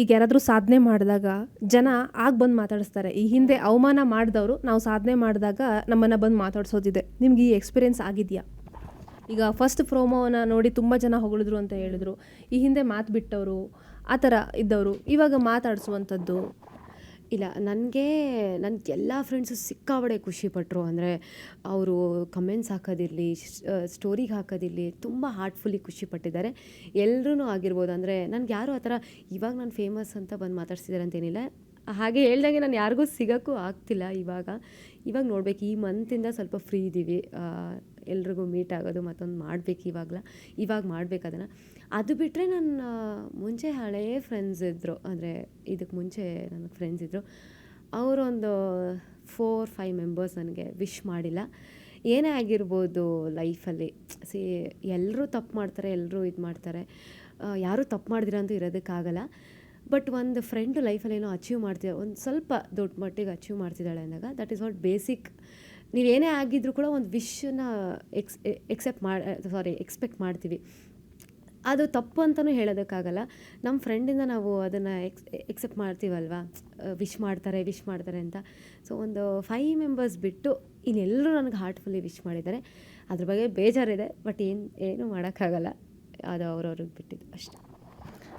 ಈಗ ಯಾರಾದರೂ ಸಾಧನೆ ಮಾಡಿದಾಗ ಜನ ಆಗ ಬಂದು ಮಾತಾಡಿಸ್ತಾರೆ. ಈ ಹಿಂದೆ ಅವಮಾನ ಮಾಡಿದವರು ನಾವು ಸಾಧನೆ ಮಾಡಿದಾಗ ನಮ್ಮನ್ನು ಬಂದು ಮಾತಾಡ್ಸೋದಿದೆ. ನಿಮ್ಗೆ ಈ ಎಕ್ಸ್ಪೀರಿಯೆನ್ಸ್ ಆಗಿದೆಯಾ? ಈಗ ಫಸ್ಟ್ ಪ್ರೋಮೋನ ನೋಡಿ ತುಂಬ ಜನ ಹೊಗಳಿದ್ರು ಅಂತ ಹೇಳಿದ್ರು. ಈ ಹಿಂದೆ ಮಾತು ಬಿಟ್ಟವರು, ಆ ಥರ ಇದ್ದವರು ಇವಾಗ ಮಾತಾಡಿಸುವಂಥದ್ದು. ಇಲ್ಲ, ನನಗೆ ನನ್ನ ಎಲ್ಲ ಫ್ರೆಂಡ್ಸು ಸಿಕ್ಕಾಪಟ್ಟೆ ಖುಷಿಪಟ್ಟರು. ಅಂದರೆ ಅವರು ಕಮೆಂಟ್ಸ್ ಹಾಕೋದಿರಲಿ, ಸ್ಟೋರಿಗೆ ಹಾಕೋದಿರಲಿ, ತುಂಬ ಹಾರ್ಟ್ಫುಲ್ಲಿ ಖುಷಿಪಟ್ಟಿದ್ದಾರೆ. ಎಲ್ರೂ ಆಗಿರ್ಬೋದು. ಅಂದರೆ ನನಗೆ ಯಾರೂ ಆ ಥರ ಇವಾಗ ನಾನು ಫೇಮಸ್ ಅಂತ ಬಂದು ಮಾತಾಡ್ಸಿದ್ದಾರೆ ಅಂತೇನಿಲ್ಲ. ಹಾಗೆ ಹೇಳ್ದಂಗೆ ನಾನು ಯಾರಿಗೂ ಸಿಗೋಕ್ಕೂ ಆಗ್ತಿಲ್ಲ ಇವಾಗ ನೋಡ್ಬೇಕು. ಈ ಮಂತಿಂದ ಸ್ವಲ್ಪ ಫ್ರೀ ಇದ್ದೀವಿ. ಎಲ್ರಿಗೂ ಮೀಟ್ ಆಗೋದು ಮತ್ತೊಂದು ಮಾಡಬೇಕು ಇವಾಗ ಮಾಡ್ಬೇಕು ಅದನ್ನು. ಅದು ಬಿಟ್ಟರೆ ನನ್ನ ಮುಂಚೆ ಹಳೆಯ ಫ್ರೆಂಡ್ಸ್ ಇದ್ದರು. ಅಂದರೆ ಇದಕ್ಕೆ ಮುಂಚೆ ನನಗೆ ಫ್ರೆಂಡ್ಸ್ ಇದ್ದರು. ಅವರೊಂದು 4-5 ಮೆಂಬರ್ಸ್ ನನಗೆ ವಿಶ್ ಮಾಡಿಲ್ಲ. ಏನೇ ಆಗಿರ್ಬೋದು ಲೈಫಲ್ಲಿ, ಎಲ್ಲರೂ ತಪ್ಪು ಮಾಡ್ತಾರೆ, ಎಲ್ಲರೂ ಇದು ಮಾಡ್ತಾರೆ. ಯಾರೂ ತಪ್ಪು ಮಾಡಿದಿರ ಅಂತೂ ಇರೋದಕ್ಕಾಗಲ್ಲ. ಬಟ್ ಒಂದು ಫ್ರೆಂಡ್ ಲೈಫಲ್ಲಿ ಏನೋ ಅಚೀವ್ ಮಾಡ್ತಿದ್ದ, ಒಂದು ಸ್ವಲ್ಪ ದೊಡ್ಡ ಮಟ್ಟಿಗೆ ಅಚೀವ್ ಮಾಡ್ತಿದ್ದಾಳೆ ಅಂದಾಗ ದಟ್ ಈಸ್ ವಾಟ್ ಬೇಸಿಕ್. ನೀವೇನೇ ಆಗಿದ್ರೂ ಕೂಡ ಒಂದು ವಿಶನ್ನ ಎಕ್ಸ್ಪೆಕ್ಟ್ ಮಾಡ್ತೀವಿ. ಅದು ತಪ್ಪು ಅಂತಲೂ ಹೇಳೋದಕ್ಕಾಗಲ್ಲ. ನಮ್ಮ ಫ್ರೆಂಡಿಂದ ನಾವು ಅದನ್ನು ಎಕ್ಸೆಪ್ಟ್ ಮಾಡ್ತೀವಲ್ವಾ, ವಿಶ್ ಮಾಡ್ತಾರೆ ಅಂತ. ಸೊ ಒಂದು 5 ಮೆಂಬರ್ಸ್ ಬಿಟ್ಟು ಇನ್ನೆಲ್ಲರೂ ನನಗೆ ಹಾರ್ಟ್ಫುಲ್ಲಿ ವಿಶ್ ಮಾಡಿದ್ದಾರೆ. ಅದ್ರ ಬಗ್ಗೆ ಬೇಜಾರಿದೆ, ಬಟ್ ಏನು ಮಾಡೋಕ್ಕಾಗಲ್ಲ. ಅದು ಅವ್ರವ್ರಿಗೆ ಬಿಟ್ಟಿದ್ದು ಅಷ್ಟೇ.